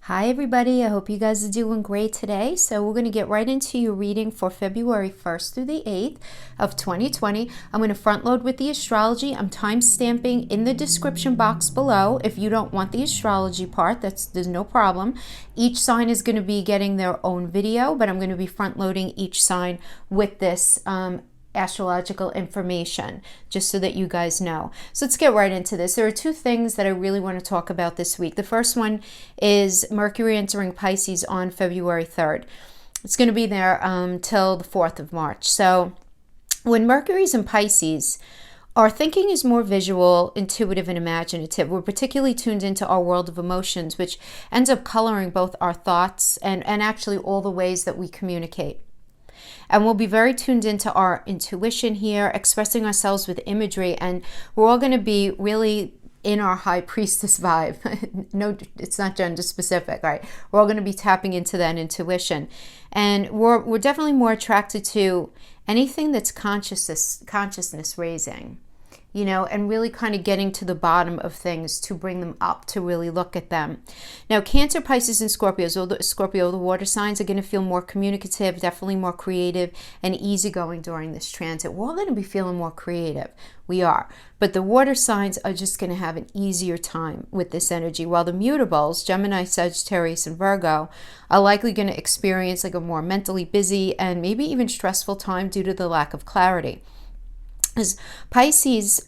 Hi everybody, I hope you guys are doing great today. So we're going to get right into your reading for February 1st through the 8th of 2020. I'm going to front load with the astrology. I'm time stamping in the description box below. If you don't want the astrology part, there's no problem. Each sign is going to be getting their own video, but I'm going to be front loading each sign with this astrological information, just so that you guys know. So let's get right into this. There are two things that I really want to talk about this week. The first one is Mercury entering Pisces on February 3rd. It's going to be there till the 4th of March. So when Mercury's in Pisces, our thinking is more visual, intuitive, and imaginative. We're particularly tuned into our world of emotions, which ends up coloring both our thoughts and actually all the ways that we communicate. And we'll be very tuned into our intuition here, expressing ourselves with imagery, and we're all going to be really in our high priestess vibe. No, it's not gender specific, right? We're all going to be tapping into that intuition, and we're definitely more attracted to anything that's consciousness raising, and really kind of getting to the bottom of things to bring them up, to really look at them. Now, Cancer, Pisces, and Scorpio, the water signs, are going to feel more communicative, definitely more creative and easygoing during this transit. We're all going to be feeling more creative. We are. But the water signs are just going to have an easier time with this energy, while the mutables, Gemini, Sagittarius, and Virgo, are likely going to experience like a more mentally busy and maybe even stressful time due to the lack of clarity. As Pisces,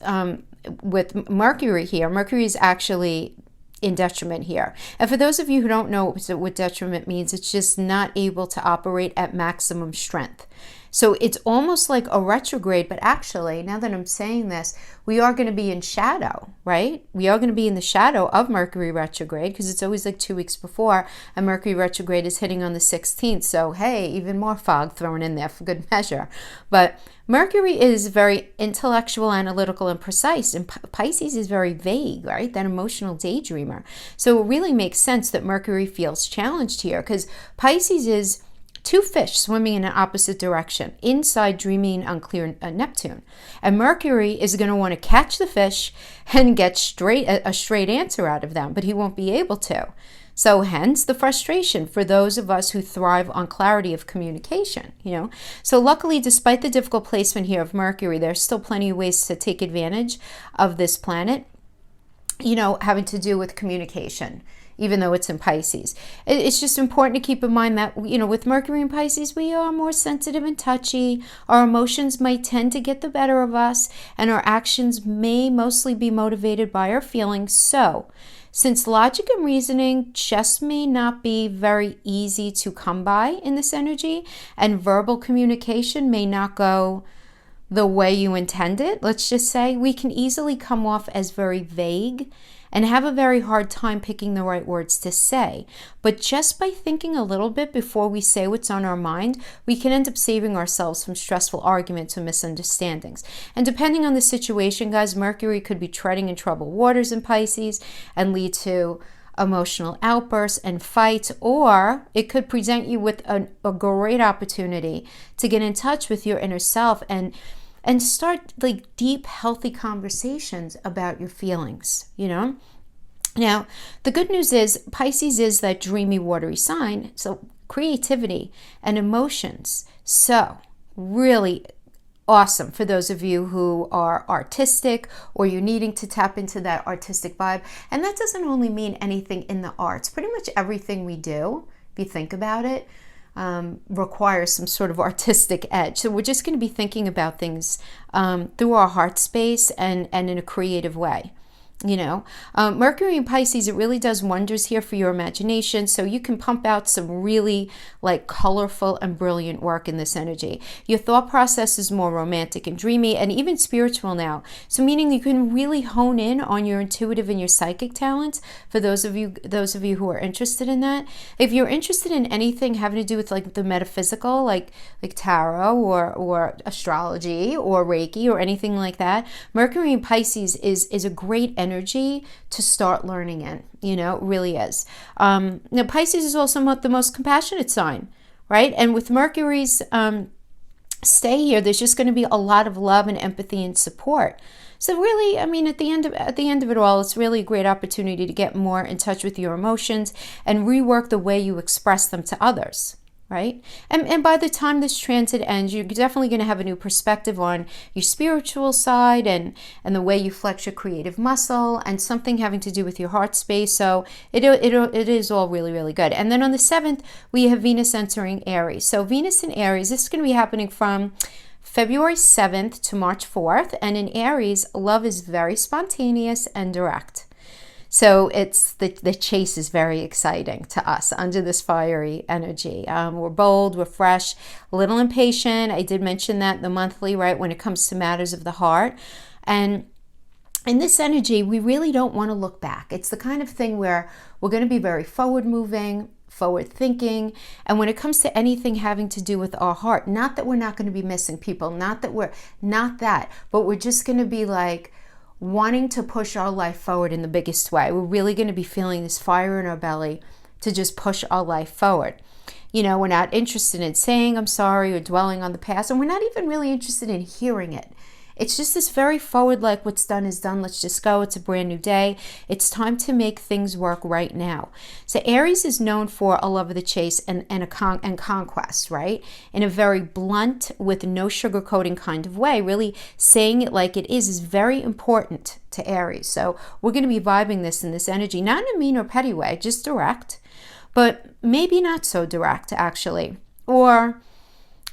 with Mercury here, Mercury is actually in detriment here. And for those of you who don't know what detriment means, it's just not able to operate at maximum strength. So it's almost like a retrograde, but actually, now that I'm saying this, we are going to be in shadow, right? We are going to be in the shadow of Mercury retrograde, because it's always like 2 weeks before, and Mercury retrograde is hitting on the 16th. So hey, even more fog thrown in there for good measure. But Mercury is very intellectual, analytical, and precise, and Pisces is very vague, right? That emotional daydreamer. So it really makes sense that Mercury feels challenged here, because Pisces is two fish swimming in an opposite direction, inside dreamy and unclear Neptune. And Mercury is going to want to catch the fish and get a straight answer out of them, but he won't be able to. So hence the frustration for those of us who thrive on clarity of communication, So luckily, despite the difficult placement here of Mercury, there's still plenty of ways to take advantage of this planet, having to do with communication, even though it's in Pisces. It's just important to keep in mind that, with Mercury in Pisces, we are more sensitive and touchy. Our emotions might tend to get the better of us, and our actions may mostly be motivated by our feelings. So, since logic and reasoning just may not be very easy to come by in this energy, and verbal communication may not go the way you intended, let's just say, we can easily come off as very vague and have a very hard time picking the right words to say. But just by thinking a little bit before we say what's on our mind, we can end up saving ourselves from stressful arguments and misunderstandings. And depending on the situation, guys, Mercury could be treading in troubled waters in Pisces and lead to emotional outbursts and fights, or it could present you with a great opportunity to get in touch with your inner self and start like deep, healthy conversations about your feelings, Now, the good news is Pisces is that dreamy, watery sign, so creativity and emotions. So really awesome for those of you who are artistic, or you're needing to tap into that artistic vibe. And that doesn't only mean anything in the arts. Pretty much everything we do, if you think about it, requires some sort of artistic edge. So we're just going to be thinking about things through our heart space and in a creative way. Mercury in Pisces, it really does wonders here for your imagination. So you can pump out some really like colorful and brilliant work in this energy. Your thought process is more romantic and dreamy and even spiritual now. So meaning you can really hone in on your intuitive and your psychic talents for those of you who are interested in that. If you're interested in anything having to do with like the metaphysical, like tarot or astrology or Reiki or anything like that, Mercury in Pisces is a great energy to start learning in, it really is. Now, Pisces is also the most compassionate sign, right? And with Mercury's stay here, there's just going to be a lot of love and empathy and support. So really, I mean, at the end of it all, it's really a great opportunity to get more in touch with your emotions and rework the way you express them to others. Right? And by the time this transit ends, you're definitely going to have a new perspective on your spiritual side and the way you flex your creative muscle and something having to do with your heart space. So it is all really, really good. And then on the 7th, we have Venus entering Aries. So Venus in Aries, this is going to be happening from February 7th to March 4th. And in Aries, love is very spontaneous and direct. So it's the chase is very exciting to us under this fiery energy. We're bold, we're fresh, a little impatient. I did mention that in the monthly, right, when it comes to matters of the heart. And in this energy, we really don't want to look back. It's the kind of thing where we're going to be very forward moving, forward thinking. And when it comes to anything having to do with our heart, not that we're not going to be missing people, not that, but we're just going to be like, wanting to push our life forward in the biggest way. We're really going to be feeling this fire in our belly to just push our life forward. You know, we're not interested in saying I'm sorry or dwelling on the past, and we're not even really interested in hearing it. It's just this very forward, like what's done is done. Let's just go. It's a brand new day. It's time to make things work right now. So Aries is known for a love of the chase and conquest, right? In a very blunt, with no sugarcoating kind of way. Really saying it like it is very important to Aries. So we're going to be vibing this in this energy, not in a mean or petty way, just direct, but maybe not so direct actually, or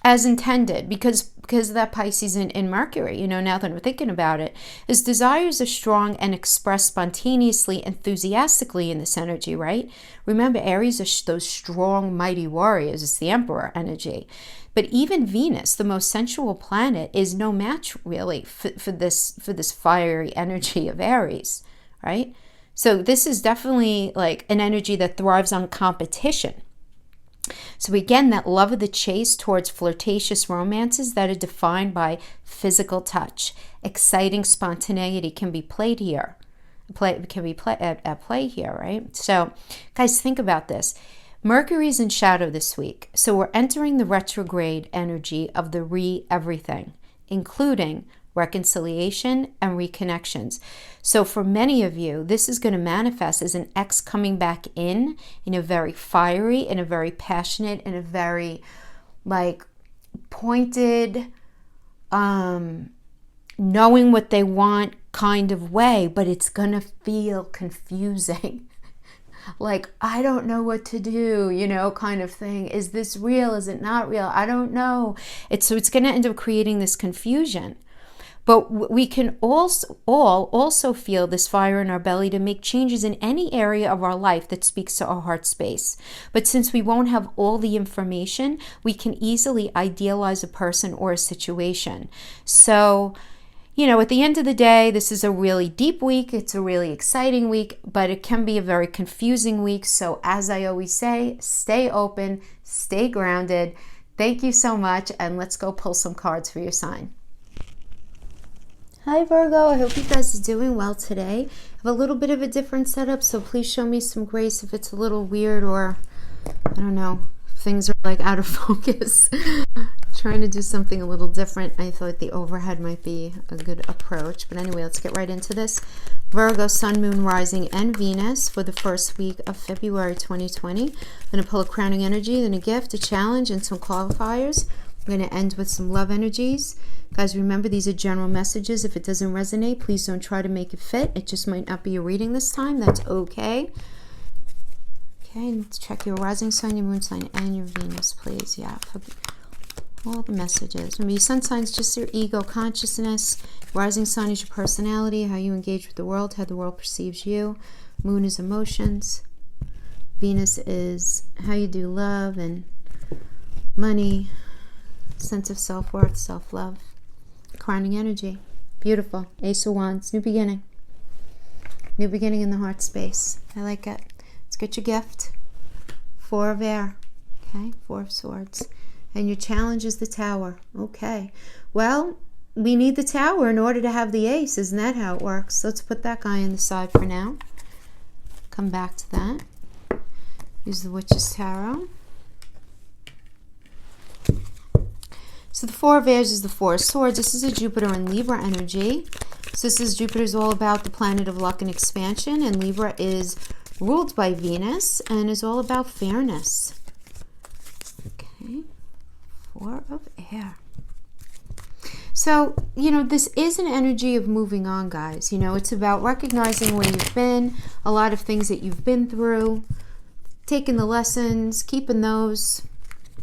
as intended, because of that Pisces in Mercury, you know, now that I'm thinking about it, his desires are strong and expressed spontaneously, enthusiastically in this energy, right? Remember, Aries are those strong, mighty warriors. It's the Emperor energy. But even Venus, the most sensual planet, is no match really for this fiery energy of Aries, right? So this is definitely like an energy that thrives on competition. So again, that love of the chase towards flirtatious romances that are defined by physical touch. Exciting spontaneity can be played here. At play here, right? So guys, think about this. Mercury's in shadow this week. So we're entering the retrograde energy of the everything, including reconciliation and reconnections. So for many of you, this is going to manifest as an ex coming back in a very fiery, in a very passionate, in a very like pointed, knowing what they want kind of way, but it's going to feel confusing. Like, I don't know what to do, you know, kind of thing. Is this real? Is it not real? I don't know. So it's going to end up creating this confusion. But we can also feel this fire in our belly to make changes in any area of our life that speaks to our heart space. But since we won't have all the information, we can easily idealize a person or a situation. So, you know, at the end of the day, this is a really deep week. It's a really exciting week, but it can be a very confusing week. So as I always say, stay open, stay grounded. Thank you so much. And let's go pull some cards for your sign. Hi Virgo, I hope you guys are doing well today. I have a little bit of a different setup, so please show me some grace if it's a little weird or, I don't know, things are like out of focus. Trying to do something a little different. I thought the overhead might be a good approach. But anyway, let's get right into this. Virgo, Sun, Moon, Rising, and Venus for the first week of February 2020. I'm going to pull a crowning energy, then a gift, a challenge, and some qualifiers. I'm going to end with some love energies. Guys, remember, these are general messages. If it doesn't resonate, please don't try to make it fit. It just might not be a reading this time. That's okay. Okay, let's check your rising sign, your moon sign, and your Venus, please. Yeah, for all the messages. Remember, your sun sign is just your ego consciousness. Rising sign is your personality, how you engage with the world, how the world perceives you. Moon is emotions. Venus is how you do love and money, sense of self-worth, self-love. Crowning energy. Beautiful. Ace of Wands. New beginning. New beginning in the heart space. I like it. Let's get your gift. Four of air. Okay. Four of swords. And your challenge is the tower. Okay. Well, we need the tower in order to have the ace. Isn't that how it works? Let's put that guy on the side for now. Come back to that. Use the Witch's Tarot. So the Four of Airs is the Four of Swords. This is a Jupiter and Libra energy. So this is Jupiter's all about the planet of luck and expansion, and Libra is ruled by Venus and is all about fairness. Okay, 4 of air. So, this is an energy of moving on, guys. It's about recognizing where you've been, a lot of things that you've been through, taking the lessons, keeping those,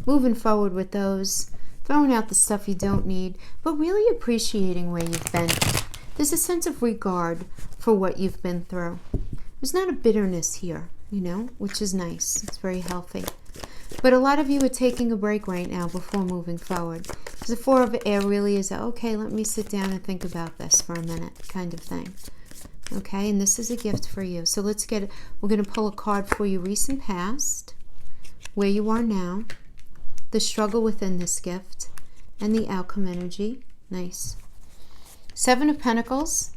moving forward with those, throwing out the stuff you don't need, but really appreciating where you've been. There's a sense of regard for what you've been through. There's not a bitterness here, which is nice. It's very healthy. But a lot of you are taking a break right now before moving forward. Because the 4 of air really is, okay, let me sit down and think about this for a minute kind of thing. Okay, and this is a gift for you. So we're going to pull a card for you, recent past, where you are now, the struggle within this gift, and the outcome energy. Nice. 7 of Pentacles.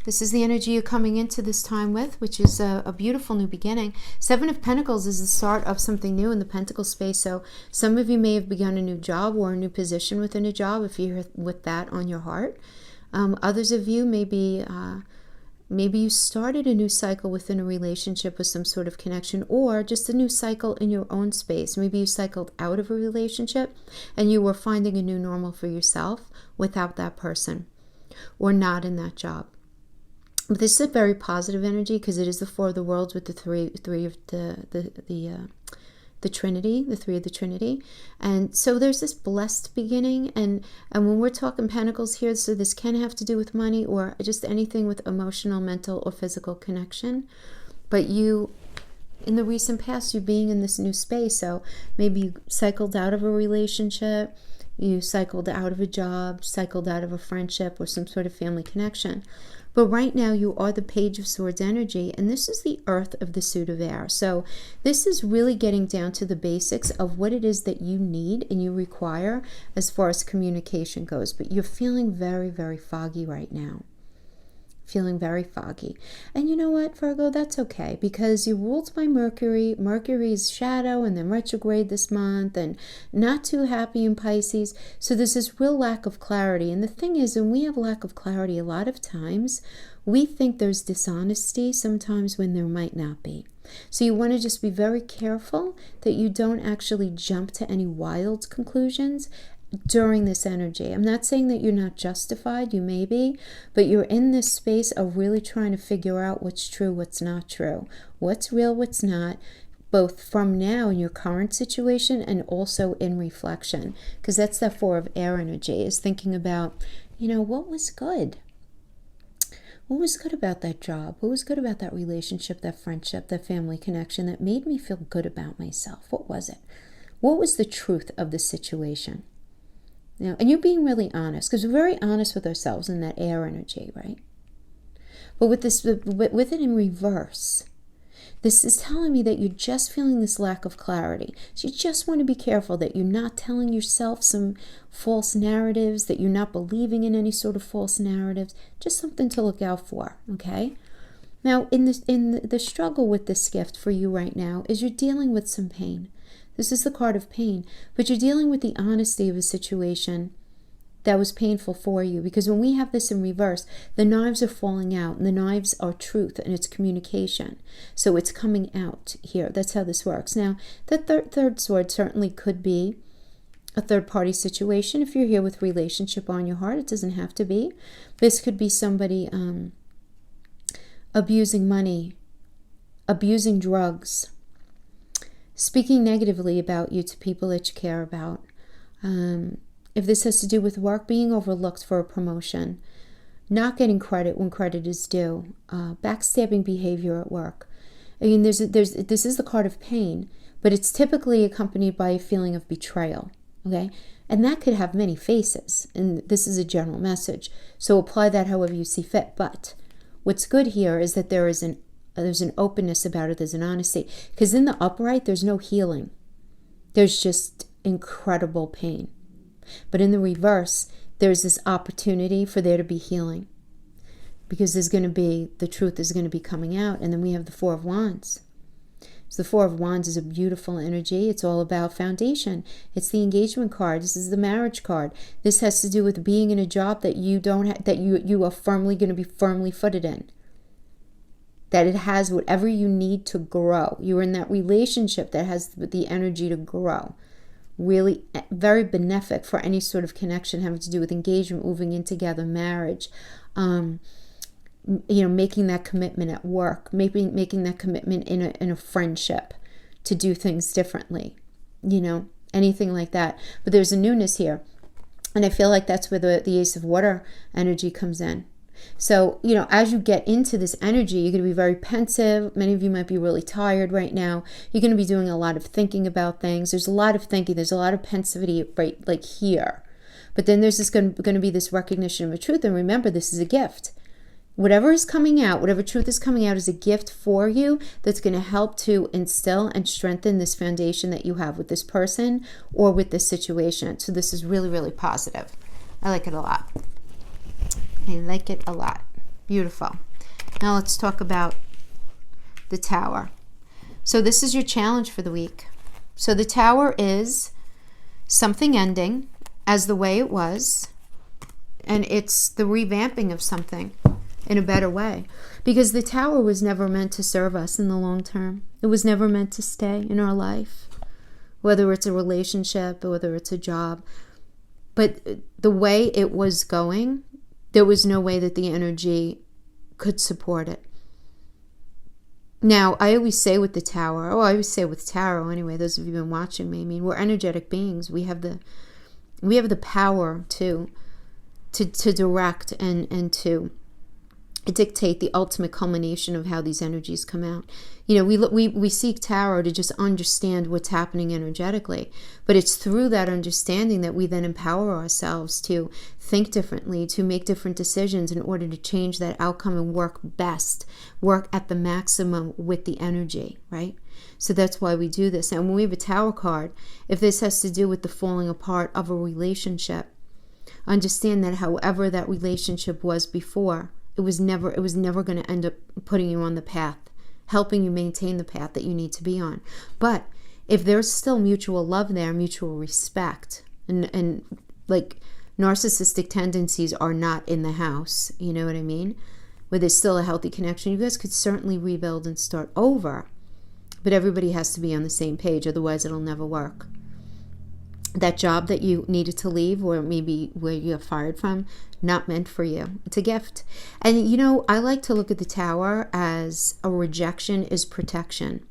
This is the energy you're coming into this time with, which is a beautiful new beginning. 7 of Pentacles is the start of something new in the Pentacle space. So some of you may have begun a new job or a new position within a job if you're with that on your heart. Others of you maybe you started a new cycle within a relationship with some sort of connection, or just a new cycle in your own space. Maybe you cycled out of a relationship and you were finding a new normal for yourself without that person or not in that job. But this is a very positive energy because it is the 4 of the worlds with the three of the Trinity, the 3 of the Trinity. And so there's this blessed beginning. And when we're talking Pentacles here, so this can have to do with money or just anything with emotional, mental, or physical connection. But you, in the recent past, you being in this new space. So maybe you cycled out of a relationship, you cycled out of a job, cycled out of a friendship or some sort of family connection. But right now you are the Page of Swords energy, and this is the Earth of the suit of air. So this is really getting down to the basics of what it is that you need and you require as far as communication goes. But you're feeling very, very foggy right now. Feeling very foggy. And you know what, Virgo, that's okay, because you're ruled by Mercury. Mercury's shadow and then retrograde this month, and not too happy in Pisces. So there's this real lack of clarity. And the thing is, when we have lack of clarity, a lot of times we think there's dishonesty sometimes when there might not be. So you want to just be very careful that you don't actually jump to any wild conclusions during this energy. I'm not saying that you're not justified, you may be, but you're in this space of really trying to figure out what's true, what's not true, what's real, what's not, both from now in your current situation and also in reflection, because that's that 4 of air energy, is thinking about, what was good? What was good about that job? What was good about that relationship, that friendship, that family connection that made me feel good about myself? What was it? What was the truth of the situation? And you're being really honest, because we're very honest with ourselves in that air energy, right? But with it in reverse, this is telling me that you're just feeling this lack of clarity. So you just want to be careful that you're not telling yourself some false narratives, that you're not believing in any sort of false narratives. Just something to look out for, okay? Now, in the struggle with this gift for you right now is you're dealing with some pain. This is the card of pain, but you're dealing with the honesty of a situation that was painful for you, because when we have this in reverse, the knives are falling out, and the knives are truth and it's communication. So it's coming out here. That's how this works. Now, the third sword certainly could be a third-party situation. If you're here with relationship on your heart, it doesn't have to be. This could be somebody abusing money, abusing drugs, speaking negatively about you to people that you care about. If this has to do with work, being overlooked for a promotion, not getting credit when credit is due, backstabbing behavior at work. I mean, this is the card of pain, but it's typically accompanied by a feeling of betrayal, okay? And that could have many faces, and this is a general message. So apply that however you see fit. But what's good here is that there's an openness about it, there's an honesty. Because in the upright, there's no healing. There's just incredible pain. But in the reverse, there's this opportunity for there to be healing. Because the truth is going to be coming out. And then we have the 4 of Wands. So the Four of Wands is a beautiful energy. It's all about foundation. It's the engagement card. This is the marriage card. This has to do with being in a job that you don't that you are firmly going to be firmly footed in. That it has whatever you need to grow. You're in that relationship that has the energy to grow. Really very benefic for any sort of connection having to do with engagement, moving in together, marriage, making that commitment at work, making that commitment in a friendship to do things differently, anything like that. But there's a newness here. And I feel like that's where the Ace of Water energy comes in. So, as you get into this energy, you're going to be very pensive. Many of you might be really tired right now. You're going to be doing a lot of thinking about things. There's a lot of thinking. There's a lot of pensivity right like here. But then there's going to be this recognition of a truth. And remember, this is a gift. Whatever is coming out, whatever truth is coming out is a gift for you that's going to help to instill and strengthen this foundation that you have with this person or with this situation. So this is really, really positive. I like it a lot. I like it a lot. Beautiful. Now let's talk about the Tower. So this is your challenge for the week. So the Tower is something ending as the way it was, and it's the revamping of something in a better way. Because the Tower was never meant to serve us in the long term. It was never meant to stay in our life, whether it's a relationship or whether it's a job. But the way it was going, there was no way that the energy could support it. Now, I always say with the Tower, I always say with tarot anyway, those of you who've been watching me, we're energetic beings. We have the power to direct and to dictate the ultimate culmination of how these energies come out. We seek tarot to just understand what's happening energetically, but it's through that understanding that we then empower ourselves to think differently, to make different decisions in order to change that outcome and work at the maximum with the energy, right? So that's why we do this. And when we have a Tower card, if this has to do with the falling apart of a relationship, understand that however that relationship was before, it was never going to end up putting you on the path, helping you maintain the path that you need to be on. But if there's still mutual love there, mutual respect, and like narcissistic tendencies are not in the house, you know what I mean? Where there's still a healthy connection, you guys could certainly rebuild and start over. But everybody has to be on the same page, otherwise it'll never work. That job that you needed to leave, or maybe where you got fired from, not meant for you. It's a gift. And I like to look at the Tower as a rejection is protection.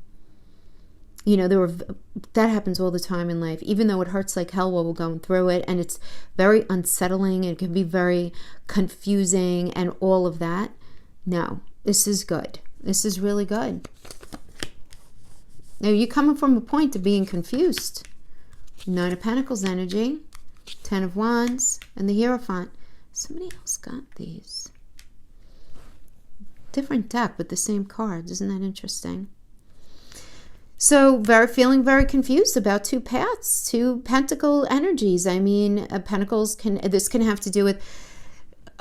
That happens all the time in life, even though it hurts like hell while we're going through it, and it's very unsettling, and it can be very confusing and all of that. No, this is good. This is really good. Now you're coming from a point of being confused. 9 of Pentacles energy, 10 of Wands, and the Hierophant. Somebody else got these. Different deck, but the same cards. Isn't that interesting? So, feeling very confused about two paths, two Pentacle energies. Pentacles this can have to do with,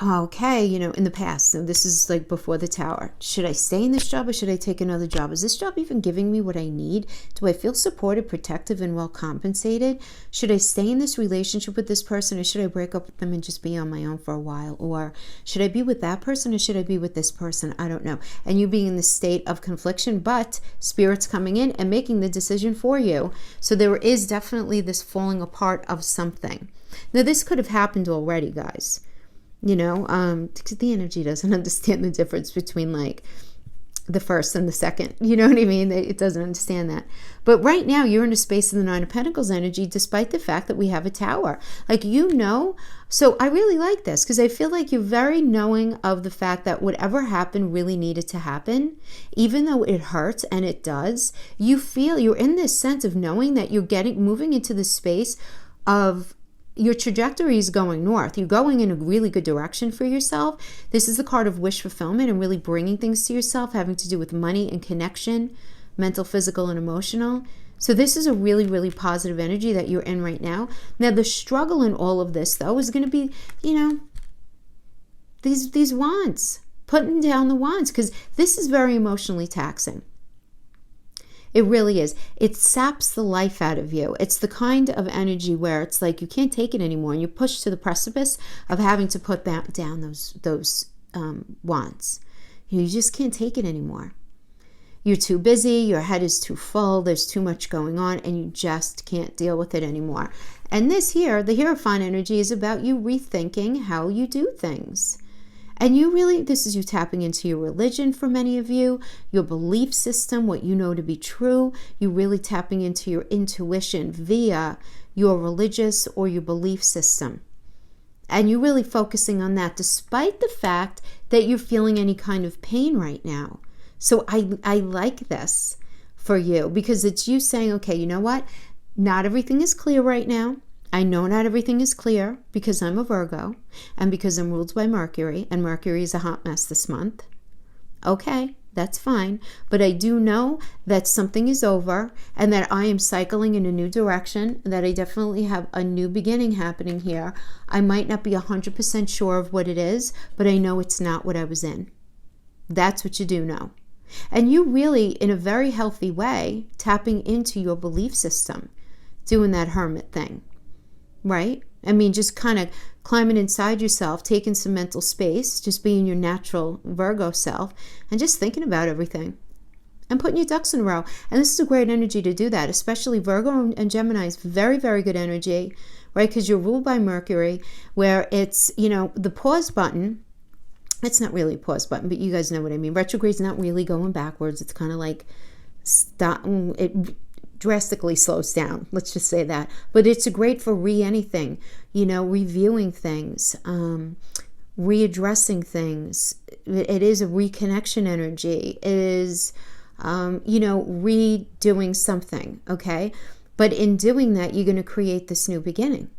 in the past. So this is like before the Tower. Should I stay in this job or should I take another job? Is this job even giving me what I need? Do I feel supported, protective, and well compensated? Should I stay in this relationship with this person or should I break up with them and just be on my own for a while? Or should I be with that person or should I be with this person? I don't know. And you being in the state of confliction, but Spirit's coming in and making the decision for you. So there is definitely this falling apart of something. Now this could have happened already, guys. Because the energy doesn't understand the difference between like the first and the second. You know what I mean? It doesn't understand that. But right now you're in a space of the 9 of Pentacles energy, despite the fact that we have a Tower. So I really like this because I feel like you're very knowing of the fact that whatever happened really needed to happen. Even though it hurts, and it does, you feel you're in this sense of knowing that you're moving into the space of your trajectory is going north. You're going in a really good direction for yourself. This is the card of wish fulfillment and really bringing things to yourself, having to do with money and connection, mental, physical, and emotional. So this is a really, really positive energy that you're in right now. Now, the struggle in all of this, though, is going to be, these wands, putting down the wands, because this is very emotionally taxing. It really is. It saps the life out of you. It's the kind of energy where it's like you can't take it anymore, and you're pushed to the precipice of having to put down those wants. You just can't take it anymore. You're too busy, your head is too full, there's too much going on, and you just can't deal with it anymore. And this here, the Hierophant energy, is about you rethinking how you do things. And you really, this is you tapping into your religion for many of you, your belief system, what you know to be true. You really tapping into your intuition via your religious or your belief system. And you're really focusing on that despite the fact that you're feeling any kind of pain right now. So I like this for you because it's you saying, okay, you know what? Not everything is clear right now. I know not everything is clear because I'm a Virgo and because I'm ruled by Mercury, and Mercury is a hot mess this month. Okay, that's fine. But I do know that something is over and that I am cycling in a new direction, that I definitely have a new beginning happening here. I might not be 100% sure of what it is, but I know it's not what I was in. That's what you do know. And you really, in a very healthy way, tapping into your belief system, doing that hermit thing, right? I mean, just kind of climbing inside yourself, taking some mental space, just being your natural Virgo self, and just thinking about everything and putting your ducks in a row. And this is a great energy to do that, especially Virgo and Gemini is very, very good energy, right? Because you're ruled by Mercury, where it's, you know, the pause button. It's not really a pause button, but you guys know what I mean. Retrograde's not really going backwards. It's kind of like it drastically slows down. Let's just say that. But it's great for anything, you know, reviewing things, readdressing things. It is a reconnection energy. It is, you know, redoing something, okay? But in doing that, you're going to create this new beginning.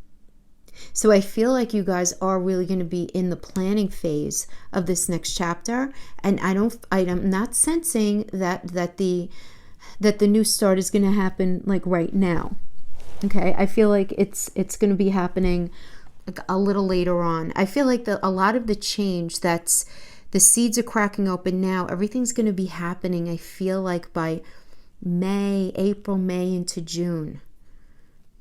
So I feel like you guys are really going to be in the planning phase of this next chapter, and I'm not sensing that the new start is going to happen like right now. Okay, I feel like it's going to be happening like a little later on. I feel like a lot of the change that's the seeds are cracking open now. Everything's going to be happening. I feel like by April, May into June.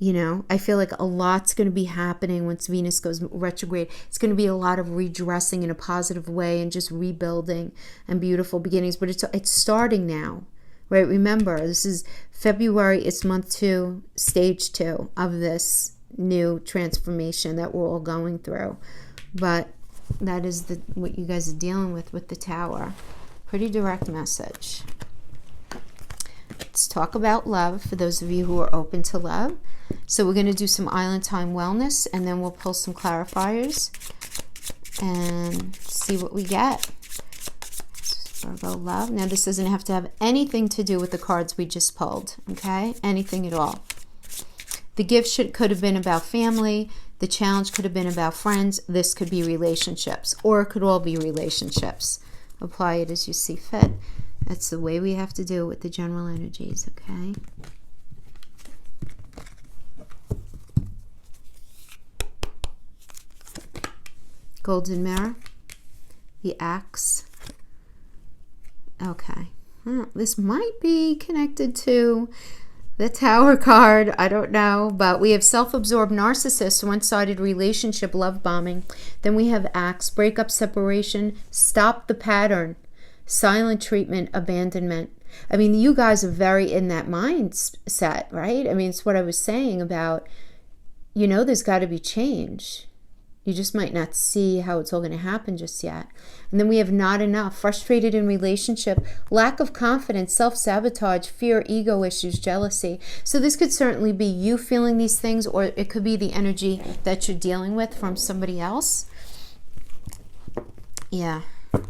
You know, I feel like a lot's going to be happening once Venus goes retrograde. It's going to be a lot of redressing in a positive way and just rebuilding and beautiful beginnings. But it's starting now, right? Remember, this is February. It's month 2, stage 2 of this new transformation that we're all going through. But that is what you guys are dealing with the Tower. Pretty direct message. Let's talk about love for those of you who are open to love. So we're going to do some Island Time Wellness, and then we'll pull some clarifiers and see what we get. Virgo love. Now this doesn't have to have anything to do with the cards we just pulled, okay? Anything at all. The gift could have been about family. The challenge could have been about friends. This could be relationships, or it could all be relationships. Apply it as you see fit. That's the way we have to do it with the general energies, okay? Golden Mirror, the Axe. Okay, this might be connected to the Tower card. I don't know, but we have self-absorbed narcissist, one-sided relationship, love bombing. Then we have Axe, breakup, separation, stop the pattern, silent treatment, abandonment. I mean, you guys are very in that mindset, right? I mean, it's what I was saying about, you know, there's got to be change. You just might not see how it's all going to happen just yet. And then we have not enough, frustrated in relationship, lack of confidence, self-sabotage, fear, ego issues, jealousy. So this could certainly be you feeling these things, or it could be the energy that you're dealing with from somebody else. Yeah. Let's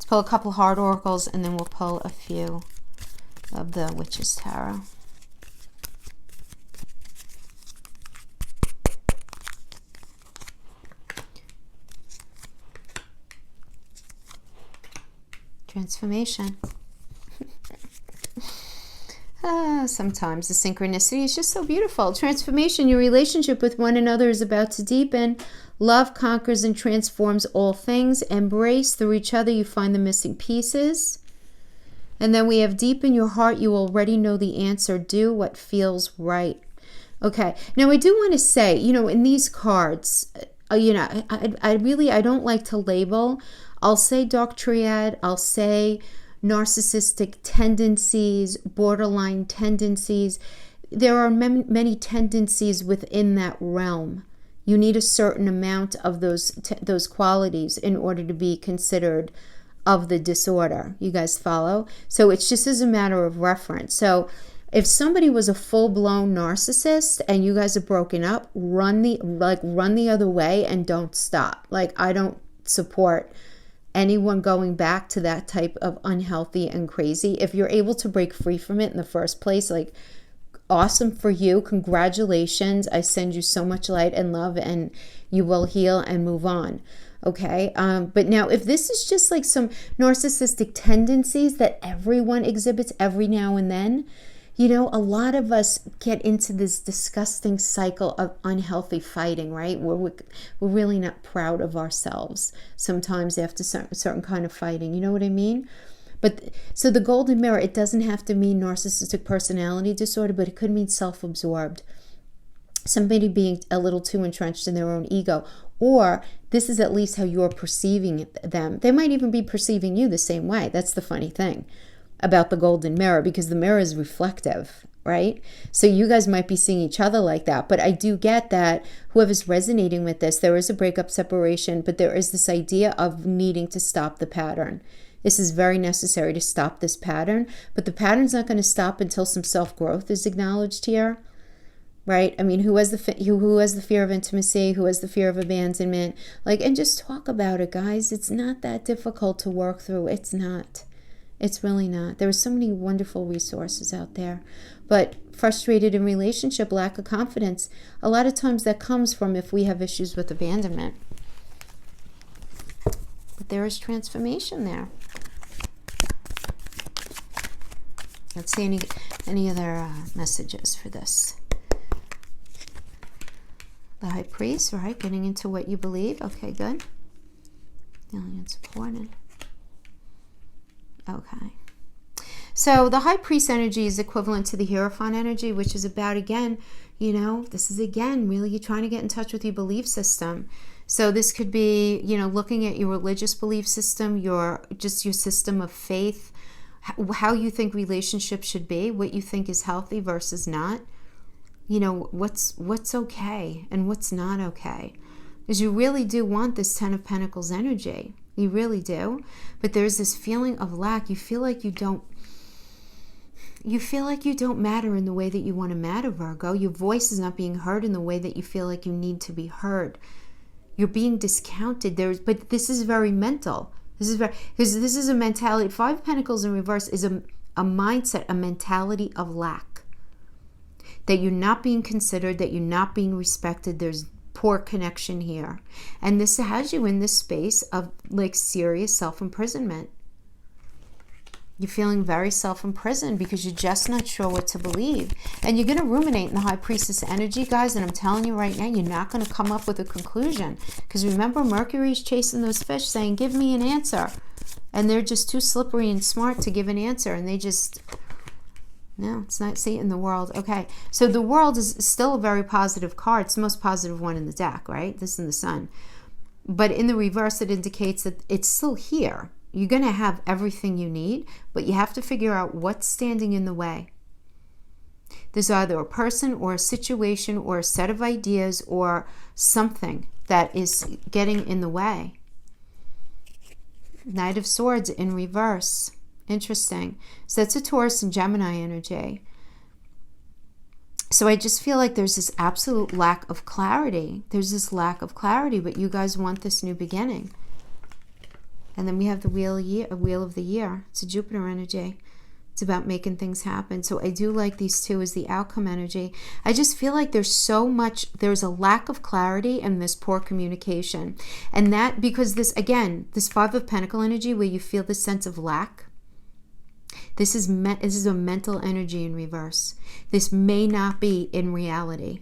pull a couple hard oracles, and then we'll pull a few of the Witch's Tarot. Transformation. Sometimes the synchronicity is just so beautiful. Transformation. Your relationship with one another is about to deepen. Love conquers and transforms all things. Embrace through each other. You find the missing pieces. And then we have deep in your heart, you already know the answer. Do what feels right. Okay. Now, I do want to say, in these cards, I don't like to label. I'll say dark triad. I'll say narcissistic tendencies, borderline tendencies. There are many tendencies within that realm. You need a certain amount of those qualities in order to be considered of the disorder. You guys follow? So it's just as a matter of reference. So if somebody was a full-blown narcissist and you guys are broken up, run the other way and don't stop. I don't support anyone going back to that type of unhealthy and crazy. If you're able to break free from it in the first place, awesome for you. Congratulations. I send you so much light and love, and you will heal and move on. Okay. But now if this is just some narcissistic tendencies that everyone exhibits every now and then, a lot of us get into this disgusting cycle of unhealthy fighting, right? We're really not proud of ourselves sometimes after certain kind of fighting. You know what I mean? But so the golden mirror, it doesn't have to mean narcissistic personality disorder, but it could mean self-absorbed. Somebody being a little too entrenched in their own ego, or this is at least how you're perceiving them. They might even be perceiving you the same way. That's the funny thing about the golden mirror, because the mirror is reflective, right? So you guys might be seeing each other like that. But I do get that whoever's resonating with this, there is a breakup, separation, but there is this idea of needing to stop the pattern. This is very necessary to stop this pattern, but the pattern's not going to stop until some self-growth is acknowledged here, right? I mean, who has the fear of intimacy? Who has the fear of abandonment? And just talk about it, guys. It's not that difficult to work through. It's not. It's really not. There are so many wonderful resources out there. But frustrated in relationship, lack of confidence, a lot of times that comes from if we have issues with abandonment. But there is transformation there. Let's see any other messages for this. The High Priest, right? Getting into what you believe. Okay, good. Alien supported. Okay. So the High Priest energy is equivalent to the Hierophant energy, which is about, again, this is, again, really you trying to get in touch with your belief system. So this could be, looking at your religious belief system, your system of faith, how you think relationships should be, what you think is healthy versus not. What's okay and what's not okay. Because you really do want this Ten of Pentacles energy. You really do. But there's this feeling of lack. You feel like you don't matter in the way that you want to matter, Virgo. Your voice is not being heard in the way that you feel like you need to be heard. You're being discounted. But this is very mental. This is a mentality. Five of Pentacles in reverse is a mindset, a mentality of lack. That you're not being considered, that you're not being respected. There's poor connection here. And this has you in this space of serious self-imprisonment. You're feeling very self-imprisoned because you're just not sure what to believe. And you're going to ruminate in the High Priestess energy, guys. And I'm telling you right now, you're not going to come up with a conclusion. Because remember, Mercury's chasing those fish saying, give me an answer. And they're just too slippery and smart to give an answer. And they just... No, it's not Satan, the world. Okay, so the world is still a very positive card. It's the most positive one in the deck, right? This and the Sun. But in the reverse, it indicates that it's still here. You're going to have everything you need, but you have to figure out what's standing in the way. There's either a person or a situation or a set of ideas or something that is getting in the way. Knight of Swords in reverse. Interesting. So that's a Taurus and Gemini energy. So I just feel like there's this absolute lack of clarity. There's this lack of clarity, but you guys want this new beginning. And then we have the Wheel of the Year. It's a Jupiter energy. It's about making things happen. So I do like these two as the outcome energy. I just feel like there's a lack of clarity and this poor communication. And that, because this Five of Pentacles energy where you feel this sense of lack, this is a mental energy in reverse. This may not be in reality.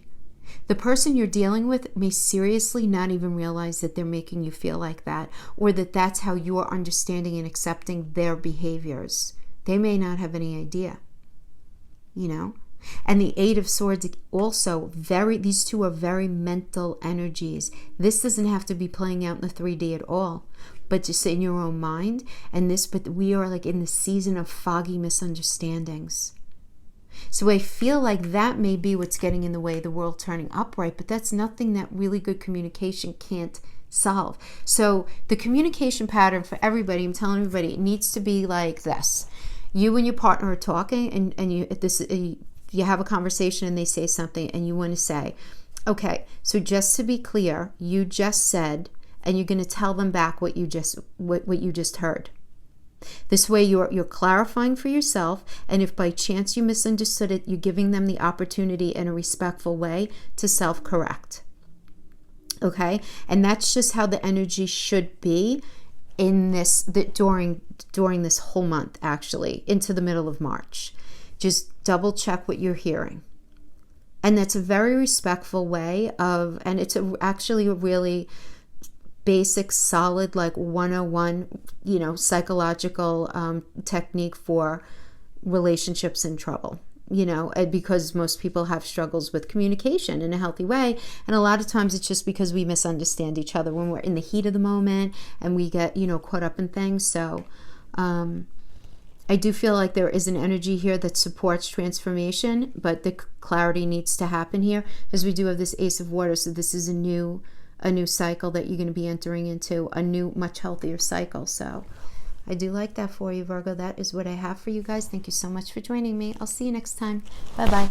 The person you're dealing with may seriously not even realize that they're making you feel like that, or that that's how you're understanding and accepting their behaviors. They may not have any idea, you know. And the Eight of Swords also, these two are very mental energies. This doesn't have to be playing out in the 3D at all, but just in your own mind. But we are like in the season of foggy misunderstandings. So I feel like that may be what's getting in the way of the world turning upright, but that's nothing that really good communication can't solve. So the communication pattern for everybody, I'm telling everybody, it needs to be like this. You and your partner are talking, and you have a conversation and they say something, and you want to say, okay, so just to be clear, you just said, and you're going to tell them back what you just heard. This way you're clarifying for yourself, and if by chance you misunderstood it, you're giving them the opportunity in a respectful way to self-correct. Okay? And that's just how the energy should be in during this whole month, actually, into the middle of March. Just double check what you're hearing. And that's a very respectful way and it's actually a really basic, solid, like 101, psychological technique for relationships in trouble, because most people have struggles with communication in a healthy way. And a lot of times it's just because we misunderstand each other when we're in the heat of the moment and we get, caught up in things. So I do feel like there is an energy here that supports transformation, but the clarity needs to happen here, as we do have this Ace of Water. So this is a new cycle that you're going to be entering into, a new, much healthier cycle. So I do like that for you, Virgo. That is what I have for you guys. Thank you so much for joining me. I'll see you next time. Bye-bye.